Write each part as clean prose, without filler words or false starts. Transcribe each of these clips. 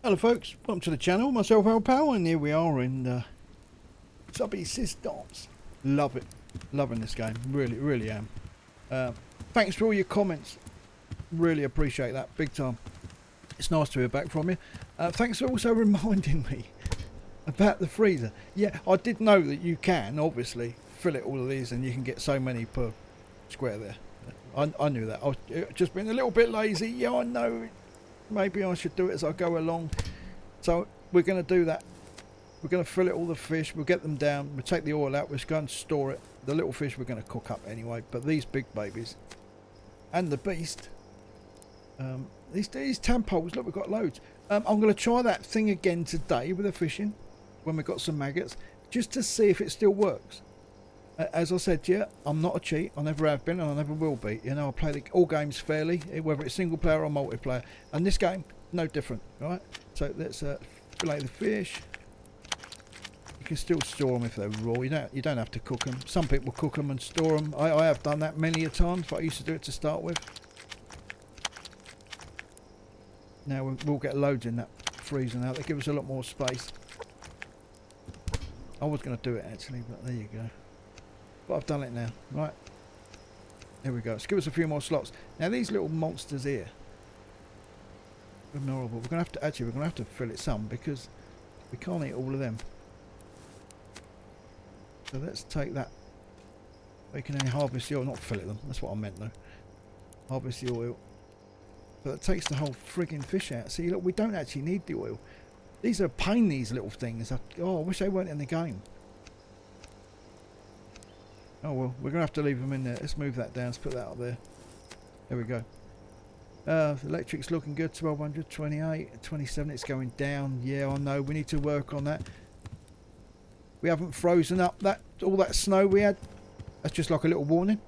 Hello folks, welcome to the channel, myself Al Powell, and here we are in Subsistence. Love it, loving this game, really am. Thanks for all your comments, really appreciate that, big time. It's nice to hear back from you. Thanks for also reminding me about the freezer. Yeah, I did know that you can obviously fill it all of these and you can get so many per square there. I knew that. I was just being a little bit lazy. Yeah, I know. Maybe I should do it as I go along. So we're going to do that. We're going to fill it all the fish. We'll get them down. We'll take the oil out. We're just going to store it. The little fish we're going to cook up anyway. But these big babies and the beast. These tadpoles. Look, we've got loads. I'm going to try that thing again today with the fishing when we've got some maggots, just to see if it still works. As I said, yeah, I'm not a cheat. I never have been and I never will be. You know, I play all games fairly, whether it's single player or multiplayer. And this game, no different, right? So let's fillet the fish. You can still store them if they're raw. You don't have to cook them. Some people cook them and store them. I have done that many a times, but I used to do it to start with. Now we'll get loads in that freezer now. They give us a lot more space. I was going to do it actually, but there you go. But I've done it now. Right. There we go. Let's give us a few more slots. Now these little monsters here. Horrible. We're going to have to fill it some because we can't eat all of them. So let's take that. We can only harvest the oil, not fill it them. That's what I meant though. Harvest the oil. But it takes the whole frigging fish out. See, look, we don't actually need the oil. These are a pain, these little things. Oh, I wish they weren't in the game. Oh well, we're going to have to leave them in there. Let's move that down. Let's put that up there. There we go. The electric's looking good. 1200, 28, 27. It's going down. Yeah, I know. We need to work on that. We haven't frozen up all that snow we had. That's just like a little warning.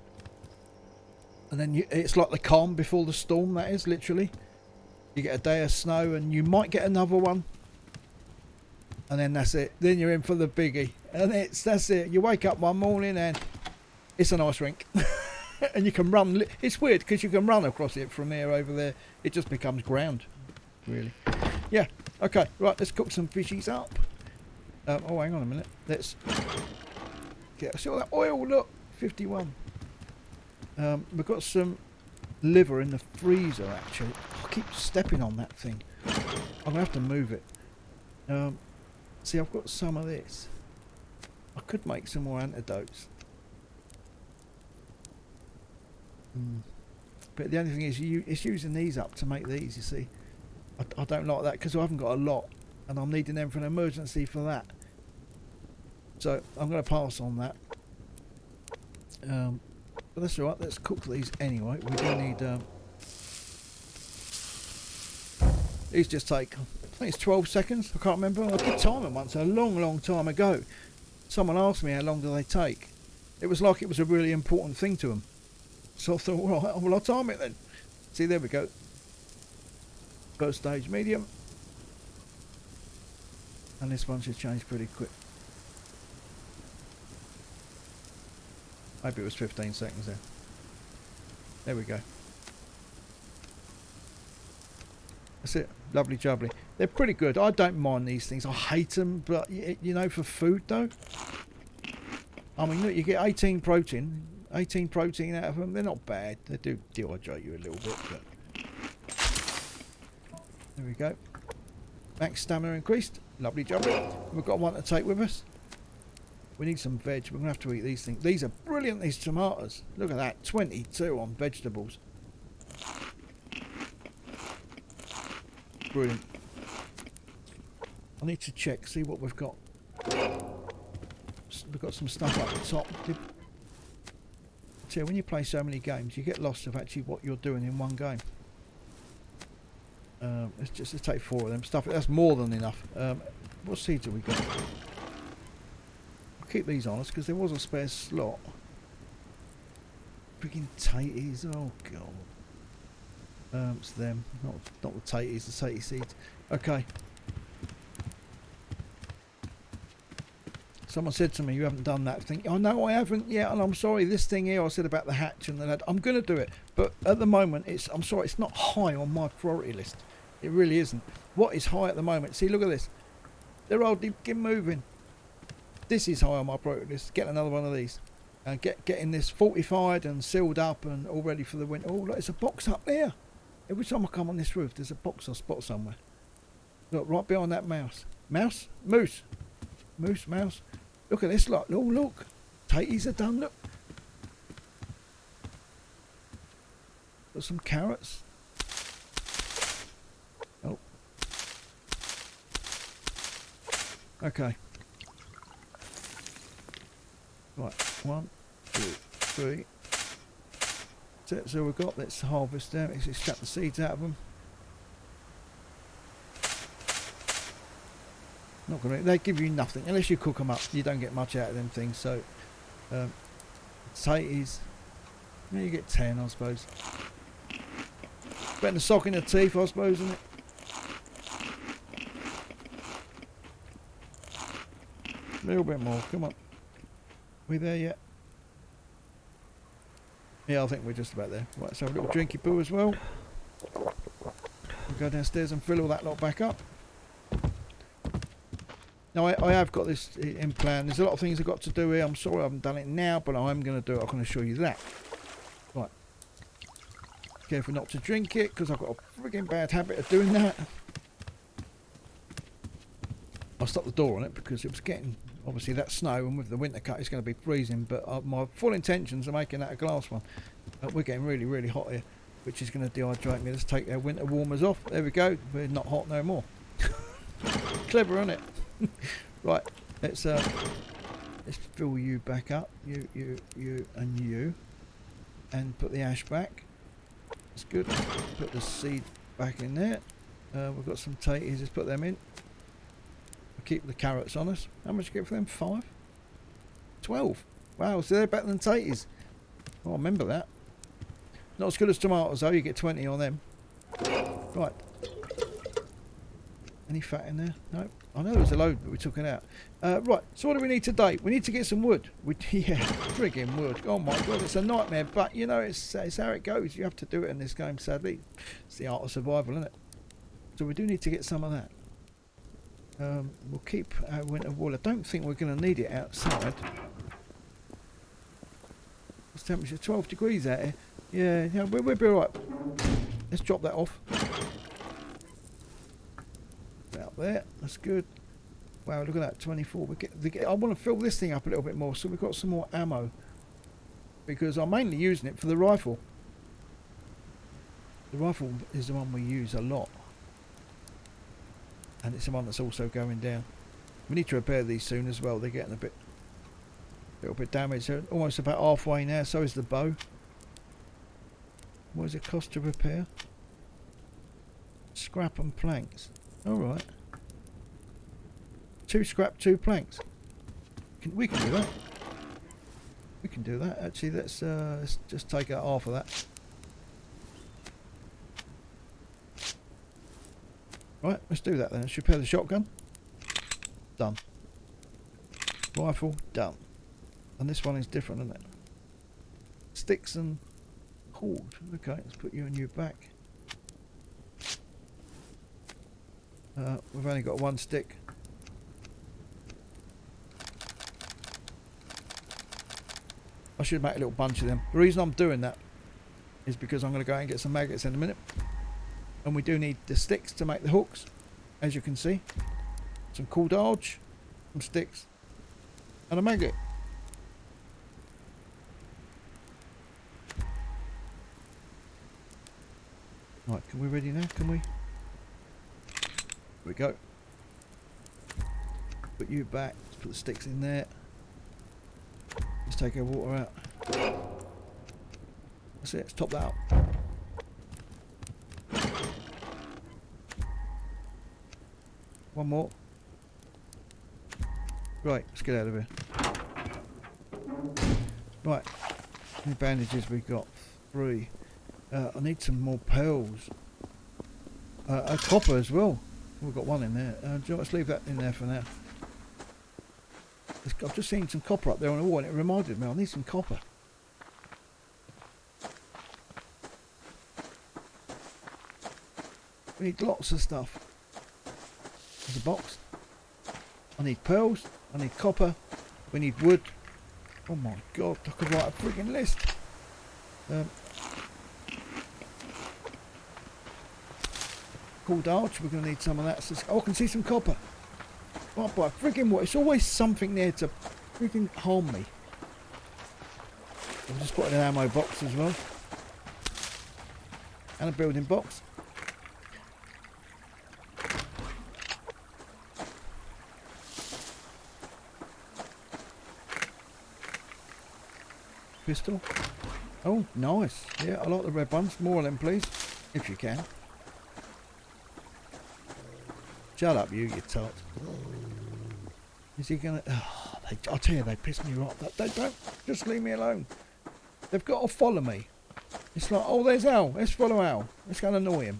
And then it's like the calm before the storm, that is, literally. You get a day of snow and you might get another one. And then that's it. Then you're in for the biggie. And that's it. You wake up one morning and it's an ice rink. And you can run. It's weird because you can run across it from here over there. It just becomes ground, really. Yeah. Okay. Right. Let's cook some fishies up. Oh, hang on a minute. Let's see all that oil. Look, 51. We've got some liver in the freezer. Actually, I keep stepping on that thing. I'm gonna have to move it. See, I've got some of this. I could make some more antidotes. But the only thing is, it's using these up to make these, you see. I don't like that because I haven't got a lot. And I'm needing them for an emergency for that. So, I'm going to pass on that. But that's alright, let's cook these anyway. We do need... these just take... I think it's 12 seconds. I can't remember. I did time them once a long time ago. Someone asked me how long do they take. It was like it was a really important thing to them. So I thought, well, I'll time it then. See, there we go. First stage, medium. And this one should change pretty quick. Maybe it was 15 seconds there. There we go. That's it. Lovely jubbly. They're pretty good. I don't mind these things. I hate them, but you know, for food though. I mean, look, you get 18 protein out of them. They're not bad. They do dehydrate you a little bit, but there we go. Max stamina increased. Lovely jubbly. We've got one to take with us. We need some veg. We're gonna have to eat these things. These are brilliant. These tomatoes. Look at that. 22 on vegetables. Brilliant. I need to check, see what we've got. We've got some stuff up the top. So when you play so many games, you get lost of actually what you're doing in one game. Let's take 4 of them. Stuff. That's more than enough. What seeds have we got? I'll keep these on us because there was a spare slot. Freaking taties. Oh god. It's them, not the taties, the tatey seeds. Okay. Someone said to me, you haven't done that thing. Oh no, I haven't yet, and I'm sorry. This thing here I said about the hatch and the lad, I'm going to do it, but at the moment I'm sorry, it's not high on my priority list. It really isn't. What is high at the moment? See, look at this. They're all deep moving. This is high on my priority list. Get another one of these. And getting this fortified and sealed up and all ready for the winter. Oh, look, there's a box up there. Every time I come on this roof, there's a box or spot somewhere. Look, right behind that mouse. Mouse? Moose. Moose, mouse. Look at this lot. Oh, look. Taties are done, look. Got some carrots. Oh. Okay. Right, 1, 2, 3. So we've got, let's harvest them, let's extract the seeds out of them. Not gonna, they give you nothing, unless you cook them up, you don't get much out of them things, so, potatoes, yeah, you get 10 I suppose. Better than a sock in the teeth I suppose, isn't it? A little bit more, come on. We there yet? Yeah, I think we're just about there. Right, let's have a little drinky poo as well. We'll go downstairs and fill all that lot back up. Now, I have got this in plan. There's a lot of things I've got to do here. I'm sorry I haven't done it now, but I'm going to do it. I'm going to show you that. Right. Careful not to drink it, because I've got a frigging bad habit of doing that. I'll stop the door on it, because it was getting... Obviously that snow, and with the winter cut it's going to be freezing, but my full intentions are making that a glass one. We're getting really, really hot here, which is going to dehydrate me. Let's take our winter warmers off. There we go. We're not hot no more. Clever, isn't it? Right, let's fill you back up. You, and you. And put the ash back. That's good. Put the seed back in there. We've got some taters. Let's put them in. Keep the carrots on us. How much you get for them? 5? 12. Wow, so they're better than taters. Oh, I remember that. Not as good as tomatoes though, you get 20 on them. Right. Any fat in there? No. I know there was a load, but we took it out. Right, so what do we need today? We need to get some wood. Yeah, friggin' wood. Oh my god, it's a nightmare, but you know, it's how it goes. You have to do it in this game, sadly. It's the art of survival, isn't it? So we do need to get some of that. We'll keep our winter wool. I don't think we're going to need it outside. What's the temperature? 12 degrees out here. Yeah, we'll be alright. Let's drop that off. Out there. That's good. Wow, look at that. 24. I want to fill this thing up a little bit more, so we've got some more ammo. Because I'm mainly using it for the rifle. The rifle is the one we use a lot. And it's the one that's also going down. We need to repair these soon as well. They're getting a little bit damaged. They're almost about halfway now. So is the bow. What does it cost to repair? Scrap and planks. Alright. 2 scrap, 2 planks. We can do that. We can do that. Actually, let's just take out half of that. Right, let's do that then. Let's repair the shotgun. Done. Rifle, done. And this one is different, isn't it? Sticks and cord. Okay, let's put you and you back. We've only got 1 stick. I should make a little bunch of them. The reason I'm doing that is because I'm going to go out and get some maggots in a minute. And we do need the sticks to make the hooks, as you can see. Some cordage, some sticks, and a maggot. Right, can we ready now? Can we? Here we go. Put you back. Let's put the sticks in there. Let's take our water out. That's it. Let's top that up. One more. Right, let's get out of here. Right, how many bandages we got? 3. I need some more pearls. A copper as well. We've got 1 in there. Let's leave that in there for now. I've just seen some copper up there on the wall and it reminded me I need some copper. We need lots of stuff. There's a box. I need pearls. I need copper. We need wood. Oh my god, I could write a freaking list. Called arch, we're going to need some of that. So, oh, I can see some copper. Oh, but freaking what? It's always something there to freaking harm me. I'll just put in an ammo box as well. And a building box. Pistol. Oh, nice. Yeah, I like the red ones. More of them, please. If you can. Shut up, you tart. Is he gonna... Oh, I'll tell you, they piss me off. They don't. Just leave me alone. They've got to follow me. It's like, oh, there's Al. Let's follow Al. Let's go and annoy him.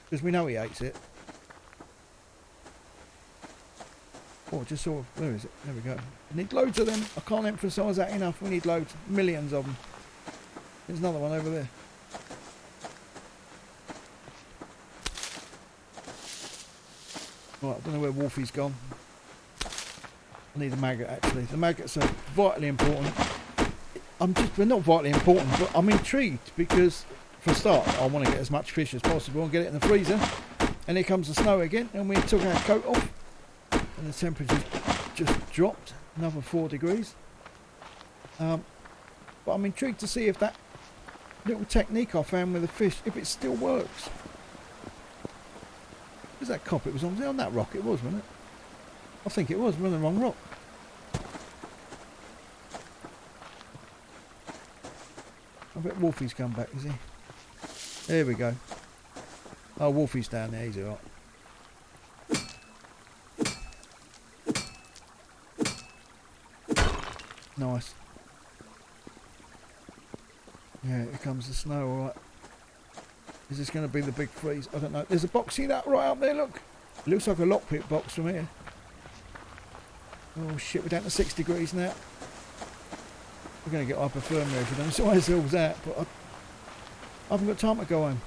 Because we know he hates it. Oh, just sort of... Where is it? There we go. We need loads of them. I can't emphasise that enough. We need loads. Millions of them. There's another one over there. Right, I don't know where Wolfie's gone. I need a maggot, actually. The maggots are vitally important. They're not vitally important, but I'm intrigued because, for a start, I want to get as much fish as possible and get it in the freezer. And here comes the snow again, and we took our coat off, and the temperature's just dropped another 4 degrees. But I'm intrigued to see if that little technique I found with the fish, if it still works. Where's that cop? It was on that rock. It was, wasn't it? I think it was. We're on the wrong rock. I bet Wolfie's come back, is he? There we go. Oh, Wolfie's down there. He's alright. Nice. Yeah, here comes the snow, alright. Is this going to be the big freeze? I don't know. There's a box, see that right up there, look. It looks like a lockpick box from here. Oh shit, we're down to 6 degrees now. We're going to get hypothermia if we don't sort ourselves out, but I haven't got time to go home.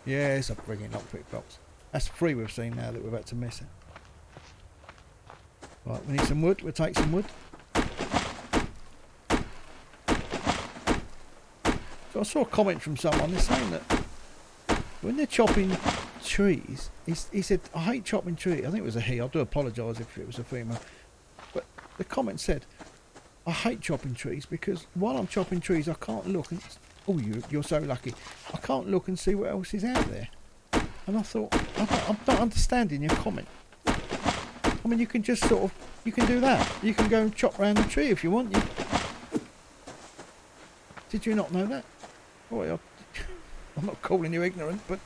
Yeah, it's a frigging lockpick box. That's 3 we've seen now that we're about to miss it. Right, we need some wood. We'll take some wood. So I saw a comment from someone. They're saying that when they're chopping trees, he said, I hate chopping trees. I think it was a he. I do apologise if it was a female. But the comment said, I hate chopping trees because while I'm chopping trees, I can't look and... Oh, you're so lucky. I can't look and see what else is out there. And I thought, I'm not understanding your comment. I mean, you can just sort of, you can do that. You can go and chop round the tree if you want. Did you not know that? Oh, I'm not calling you ignorant, but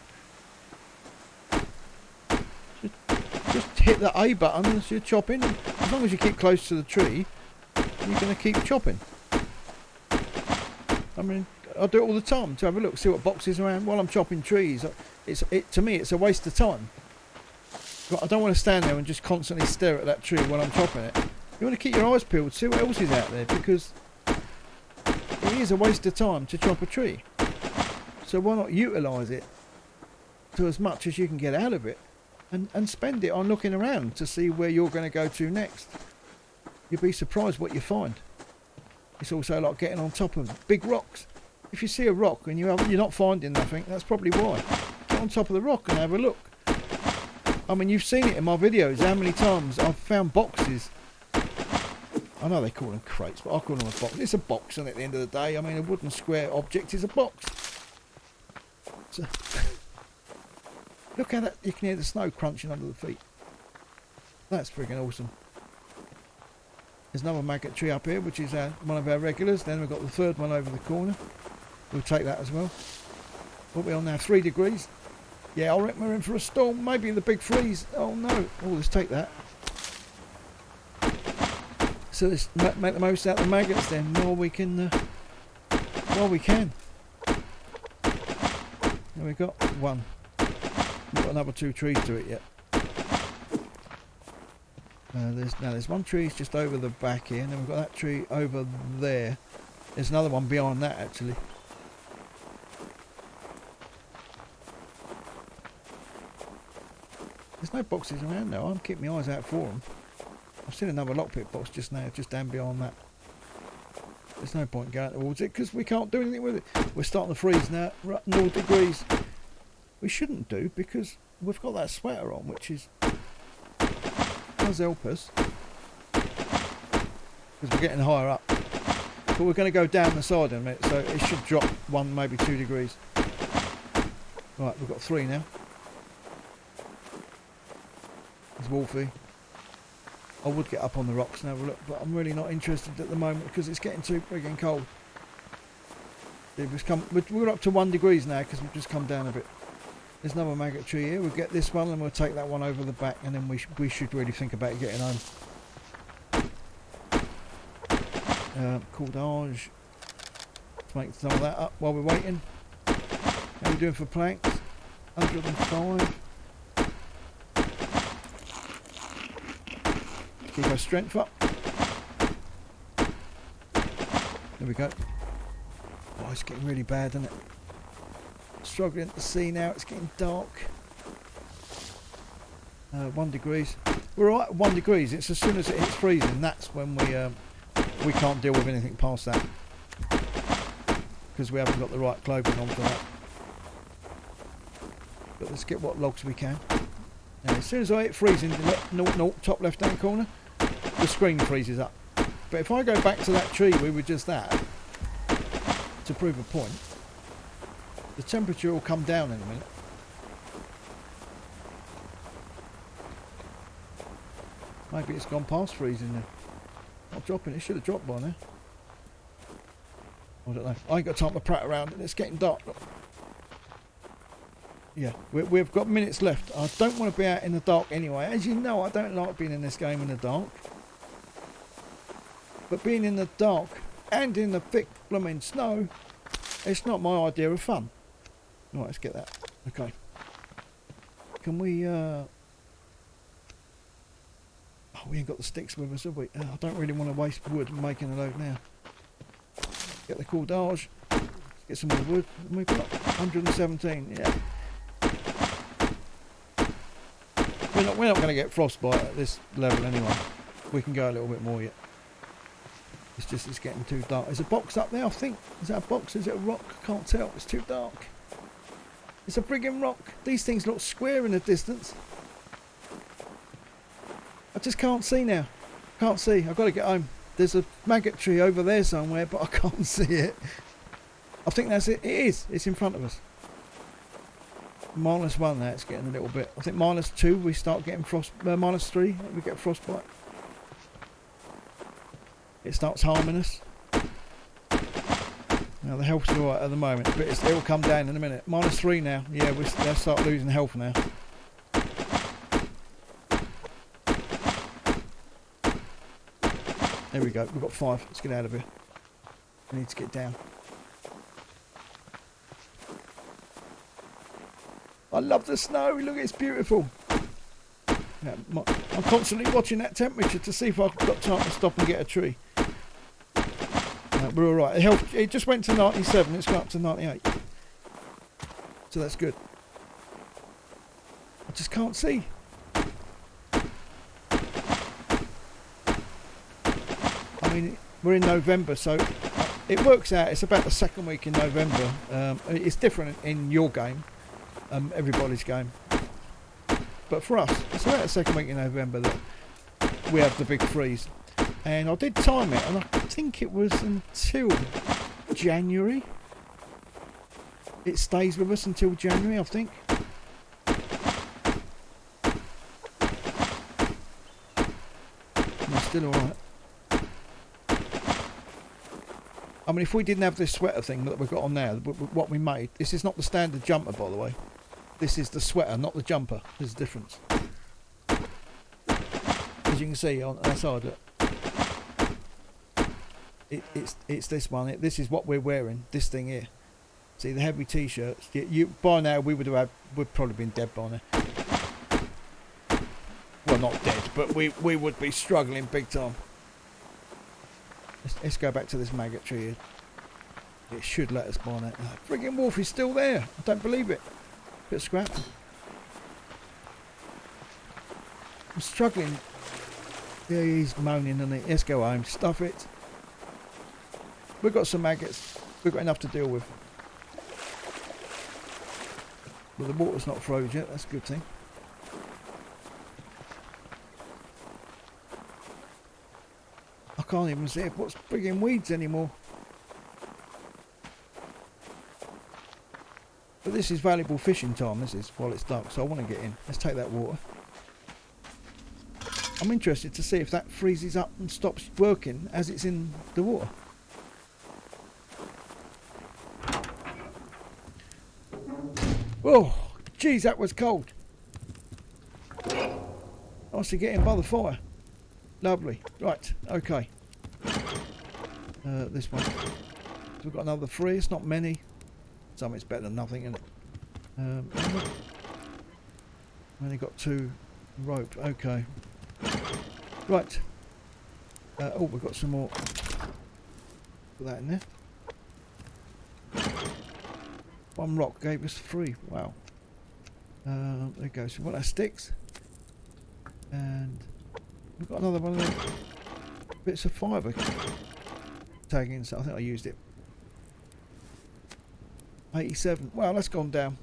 just hit the A button as you're chopping. As long as you keep close to the tree, you're going to keep chopping. I mean, I do it all the time to have a look, see what boxes are around while I'm chopping trees. To me, it's a waste of time. But I don't want to stand there and just constantly stare at that tree while I'm chopping it. You want to keep your eyes peeled, see what else is out there, because it is a waste of time to chop a tree. So why not utilise it to as much as you can get out of it and spend it on looking around to see where you're going to go to next. You'll be surprised what you find. It's also like getting on top of big rocks. If you see a rock and you're not finding nothing, that's probably why. Get on top of the rock and have a look. I mean, you've seen it in my videos, how many times I've found boxes. I know they call them crates, but I call them a box. It's a box, and at the end of the day, I mean, a wooden square object is a box. So, look how that, you can hear the snow crunching under the feet. That's friggin' awesome. There's another maggot tree up here, which is one of our regulars. Then we've got the third one over the corner. We'll take that as well. What are we on now? 3 degrees. Yeah, I reckon we're in for a storm. Maybe the big freeze. Oh no. Oh, let's take that. So let's make the most out of the maggots then, while we can. While we can. There we got one. We've got another 2 trees to it yet. There's one tree just over the back here, and then we've got that tree over there. There's another one behind that actually. There's no boxes around now. I'm keeping my eyes out for them. I've seen another lockpick box just now, just down behind that. There's no point going towards it because we can't do anything with it. We're starting to freeze now. 0 degrees. We shouldn't do because we've got that sweater on, which does help us because we're getting higher up. But we're going to go down the side in a minute, so it should drop 1, maybe 2 degrees. Right, we've got 3 now. There's Wolfie. I would get up on the rocks and have a look, but I'm really not interested at the moment because it's getting too frigging cold. We're up to 1 degrees now because we've just come down a bit. There's another maggot tree here. We'll get this one and we'll take that one over the back, and then we should really think about getting home. Cordage. Let's make some of that up while we're waiting. How are we doing for planks? 105. Keep our strength up. There we go. Oh, it's getting really bad, isn't it? Struggling to see now. It's getting dark. 1 degrees. We're all right at 1 degrees. It's as soon as it hits freezing, that's when we can't deal with anything past that because we haven't got the right clothing on for that. But let's get what logs we can. Now, as soon as I hit freezing, look, top left hand corner, the screen freezes up. But if I go back to that tree we were just at, to prove a point, the temperature will come down in a minute. Maybe it's gone past freezing now. Not dropping, it should have dropped by now. I don't know. I ain't got time to prat around and it's getting dark. Look. Yeah, we've got minutes left. I don't want to be out in the dark anyway. As you know, I don't like being in this game in the dark. But being in the dark and in the thick blooming snow, it's not my idea of fun. Right, let's get that. Okay. Can we... Oh, we ain't got the sticks with us, have we? I don't really want to waste wood making a load now. Get the cordage. Get some more wood. And we've got 117, yeah. We're not going to get frostbite at this level anyway. We can go a little bit more yet. It's just it's getting too dark. There's a box up there, I think. Is that a box? Is it a rock? I can't tell. It's too dark. It's a friggin' rock. These things look square in the distance. I just can't see now. Can't see. I've got to get home. There's a maggot tree over there somewhere, but I can't see it. I think that's it. It is. It's in front of us. -1 now. It's getting a little bit. I think -2 we start getting frost. -3 we get frostbite. It starts harming us. Now the health's alright at the moment, but it'll come down in a minute. -3 now. Yeah, they'll start losing health now. There we go. We've got 5. Let's get out of here. We need to get down. I love the snow. Look, it's beautiful. Yeah, I'm constantly watching that temperature to see if I've got time to stop and get a tree. We're all right. It just went to 97. It's got up to 98. So that's good. I just can't see. I mean, we're in November, so it works out. It's about the second week in November. It's different in your game, everybody's game. But for us, it's about the second week in November that we have the big freeze. And I did time it, and I think it was until January. It stays with us until January, I think. We're still alright. I mean, if we didn't have this sweater thing that we've got on now, what we made, this is not the standard jumper, by the way. This is the sweater, not the jumper. There's a difference. As you can see on that side, look. It's this one. This is what we're wearing. This thing here. See the heavy t-shirts. By now we'd probably been dead by now. Well, not dead, but we would be struggling big time. Let's go back to this maggot tree here. It should let us by now. Friggin' wolf is still there. I don't believe it. Bit of scrap. I'm struggling. Yeah, he's moaning and let's go home. Stuff it. We've got some maggots. We've got enough to deal with. But the water's not froze yet. That's a good thing. I can't even see what's friggin' weeds anymore. But this is valuable fishing time, this is, while it's dark, so I want to get in. Let's take that water. I'm interested to see if that freezes up and stops working as it's in the water. Oh, geez, that was cold. Nice to get in by the fire. Lovely. Right, okay. This one. So we've got another 3, it's not many. Something's better than nothing, isn't it? Only got 2 rope. Okay. Right. Oh, we've got some more. Put that in there. 1 rock gave us 3. Wow. There we go. So what our sticks. And we've got another one of them bits of fibre tagging. So I think I used it. 87. Well, that's gone down.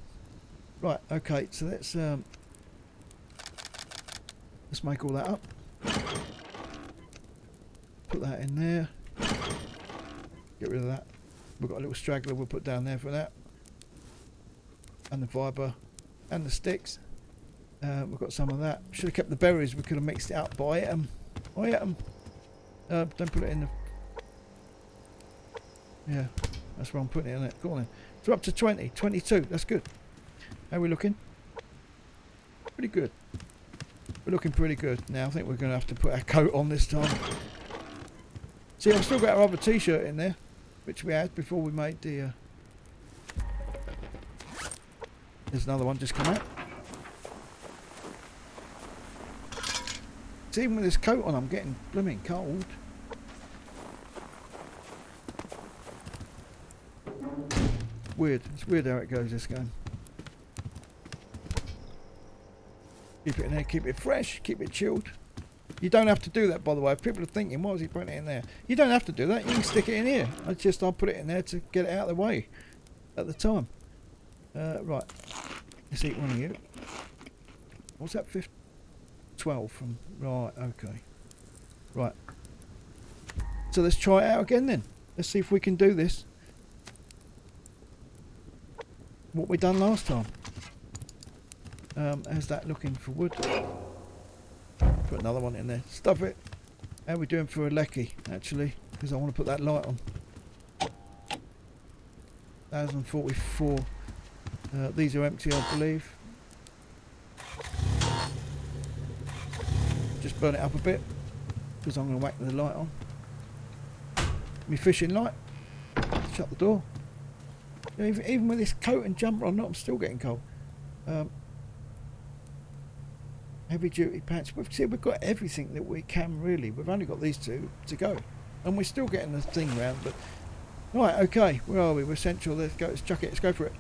Right, okay, so let's make all that up. Put that in there. Get rid of that. We've got a little straggler we'll put down there for that. And the fibre. And the sticks. We've got some of that. Should have kept the berries. We could have mixed it up, but I ate them. Don't put it in the... Yeah, that's where I'm putting it in it. Go on then. So we're up to 20, 22, that's good. How are we looking? Pretty good. We're looking pretty good. Now I think we're going to have to put our coat on this time. See, I've still got our other t-shirt in there, which we had before we made the... There's another one just come out. See, even with this coat on, I'm getting blooming cold. Weird. It's weird how it goes this game. Keep it in there, keep it fresh, keep it chilled. You don't have to do that, by the way. If people are thinking, why is he putting it in there? You don't have to do that. You can stick it in here. I'll put it in there to get it out of the way at the time. Right. Let's eat one of you. What's that? 12 from... Right, okay. Right. So let's try it out again then. Let's see if we can do this. What we done last time. How's that looking for wood? Put another one in there. Stuff it. How are we doing for a lecky, actually? Because I want to put that light on. 1044. These are empty, I believe. Just burn it up a bit. Because I'm going to whack the light on. My fishing light. Shut the door. Even with this coat and jumper on, I'm still getting cold. Heavy duty pants. We've got everything that we can really. We've only got these 2 to go, and we're still getting the thing round. But right, okay, where are we? We're central. Let's go. Let's chuck it. Let's go for it.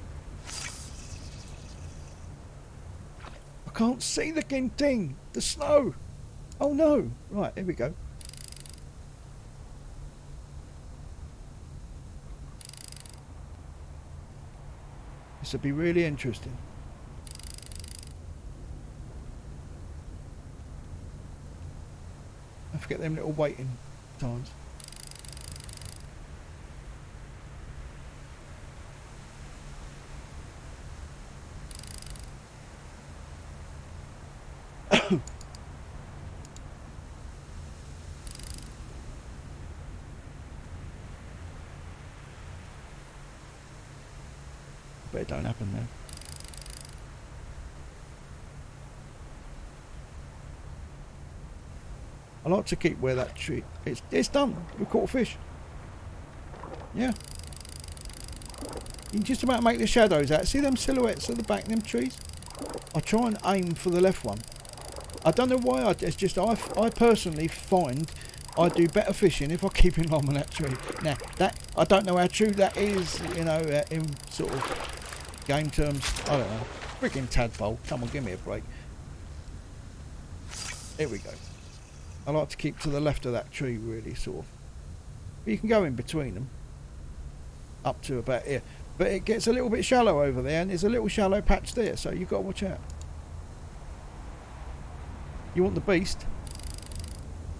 I can't see the thing. The snow. Oh no! Right, here we go. This will be really interesting. I forget them little waiting times. But it don't happen now. I like to keep where that tree... It's done. We caught a fish. Yeah. You can just about make the shadows out. See them silhouettes at the back of them trees? I try and aim for the left one. I don't know why. It's just I personally find I do better fishing if I keep in line with that tree. Now, that I don't know how true that is, you know, in sort of game terms. I don't know. Freaking tadpole. Come on, give me a break. Here we go. I like to keep to the left of that tree, really, sort of. But you can go in between them. Up to about here. But it gets a little bit shallow over there, and there's a little shallow patch there, so you've got to watch out. You want the beast,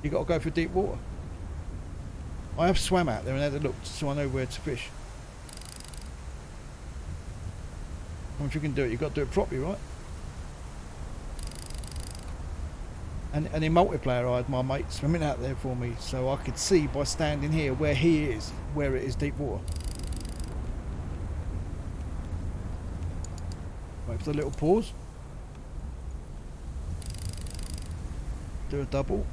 you've got to go for deep water. I have swam out there and had a look, so I know where to fish. And if you can do it, you've got to do it properly, right? And in multiplayer, I had my mate swimming out there for me, so I could see by standing here where he is, where it is deep water. Wait for the little pause. Do a double.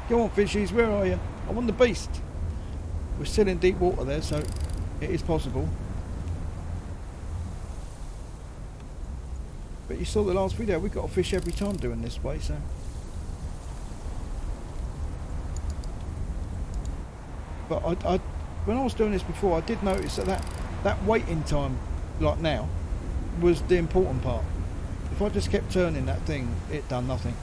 Come on, fishies, where are you? I want the beast. We're still in deep water there, so it is possible. But you saw the last video, we've got to fish every time doing this way, so. But when I was doing this before, I did notice that waiting time, like now, was the important part. If I just kept turning that thing, it done nothing.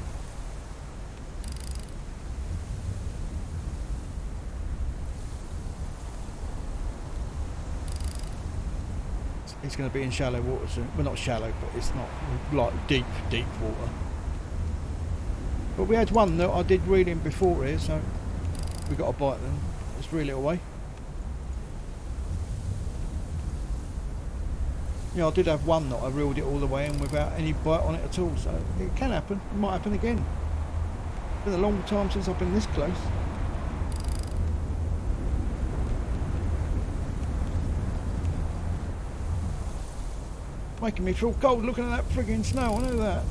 It's going to be in shallow water soon. Well, not shallow, but it's not like deep water. But we had one that I did reel in before here, so we got a bite then. Let's reel it away. Yeah, I did have one that I reeled it all the way in without any bite on it at all, so it can happen. It might happen again. It's been a long time since I've been this close. Making me feel cold looking at that frigging snow, I know that.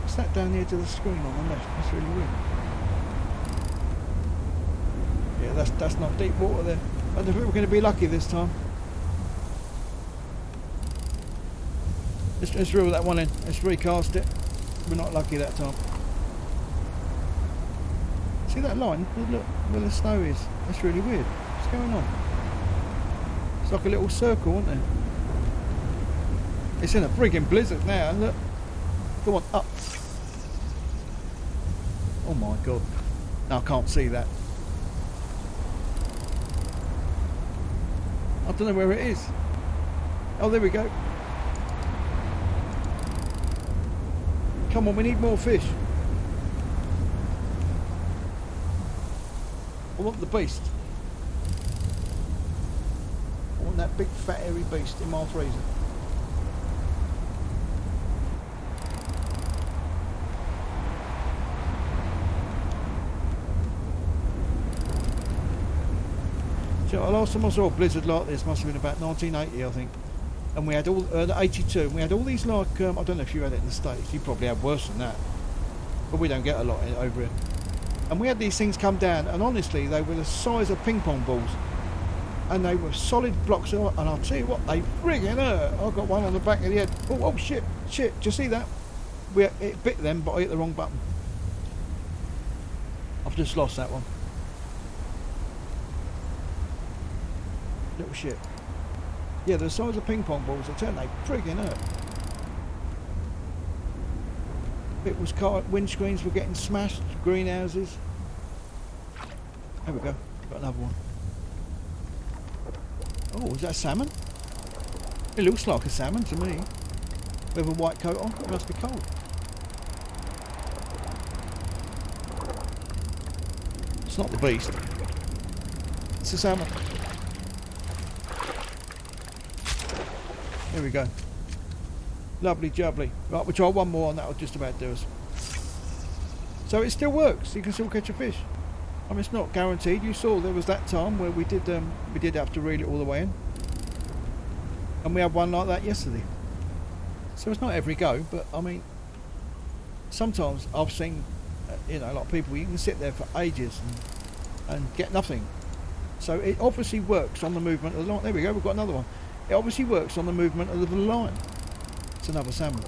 What's that down the edge of the screen on the left? That's really weird. Yeah, that's not deep water there. I don't think we're going to be lucky this time. Let's reel that one in. Let's recast it. We're not lucky that time. See that line? Look where the snow is. That's really weird. What's going on? It's like a little circle, isn't it? It's in a frigging blizzard now. Look. Go on, up. Oh my god. No, I can't see that. I don't know where it is. Oh, there we go. Come on, we need more fish. I want the beast. I want that big fat hairy beast in my freezer. So the last time I saw a blizzard like this must have been about 1980, I think. And we had all 82. And we had all these like I don't know if you had it in the States. You probably had worse than that, but we don't get a lot over here. And we had these things come down, and honestly, they were the size of ping pong balls. And they were solid blocks, and I'll tell you what, they friggin' hurt. I got one on the back of the head. Oh shit, do you see that? It bit them, but I hit the wrong button. I've just lost that one. Little shit. Yeah, the size of ping pong balls, I tell you, they friggin' hurt. It was car windscreens were getting smashed, greenhouses. There we go, got another one. Oh, is that salmon? It looks like a salmon to me. With a white coat on, it must be cold. It's not the beast. It's a salmon. There we go. Lovely jubbly. Right, we'll try one more and that'll just about do us. So it still works. You can still catch a fish. I mean, it's not guaranteed. You saw there was that time where we did have to reel it all the way in. And we had one like that yesterday. So it's not every go, but I mean, sometimes I've seen, you know, like people, you can sit there for ages and get nothing. So it obviously works on the movement of the line. There we go, we've got another one. It obviously works on the movement of the line. It's another salmon.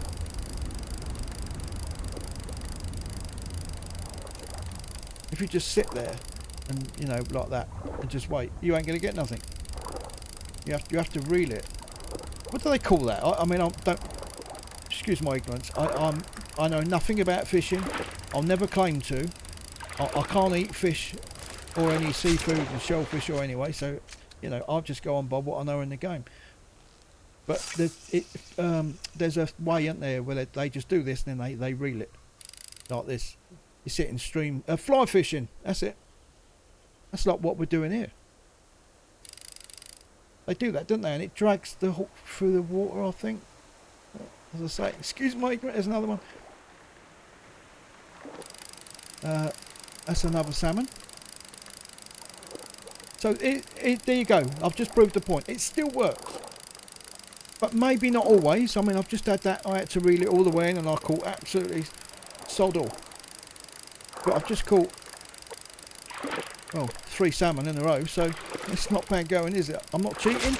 If you just sit there and, you know, like that, and just wait, you ain't going to get nothing. You have to reel it. What do they call that? I mean, don't excuse my ignorance. I know nothing about fishing. I'll never claim to. I can't eat fish or any seafood and shellfish or anyway. So, you know, I'll just go on by what I know in the game. But there's a way, isn't there, where they just do this and then they reel it like this. You sit in stream fly fishing. That's it. That's like what we're doing here. They do that, don't they? And it drags the hook through the water, I think. As I say, excuse my ignorance, there's another one. That's another salmon. So there you go. I've just proved the point. It still works. But maybe not always. I mean, I've just had that. I had to reel it all the way in and I caught absolutely sod all. But I've just caught, well, 3 salmon in a row, so it's not bad going, is it? I'm not cheating.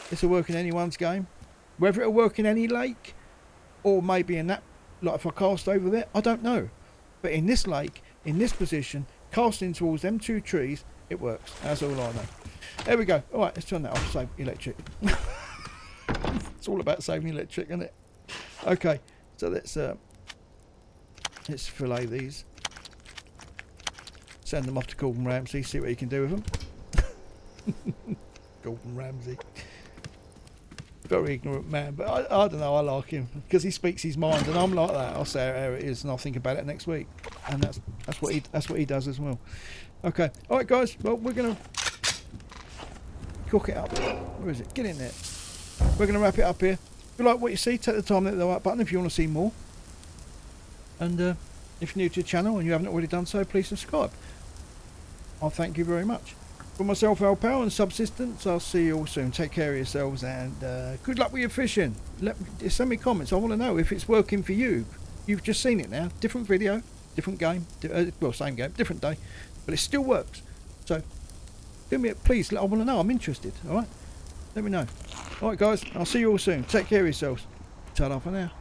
This will work in anyone's game. Whether it'll work in any lake, or maybe in that, like if I cast over there, I don't know. But in this lake, in this position, casting towards them 2 trees, it works. That's all I know. There we go. All right, let's turn that off. Save electric. It's all about saving electric, isn't it? Okay, so let's fillet these. Send them off to Gordon Ramsay, see what he can do with them. Gordon Ramsay. Very ignorant man, but I don't know, I like him. Because he speaks his mind, and I'm like that. I'll say how it is, and I'll think about it next week. And that's what he does as well. Okay, alright guys, well we're going to cook it up. Where is it? Get in there. We're going to wrap it up here. If you like what you see, take the time to hit the like button if you want to see more. And if you're new to the channel and you haven't already done so, please subscribe. I'll thank you very much. For myself, Al Powell and Subsistence, I'll see you all soon. Take care of yourselves and good luck with your fishing. Send me comments. I want to know if it's working for you. You've just seen it now. Different video, different game. Well, same game, different day. But it still works. So, do me, please, I want to know. I'm interested. Alright? Let me know. Alright guys, I'll see you all soon. Take care of yourselves. Ta-ra for now.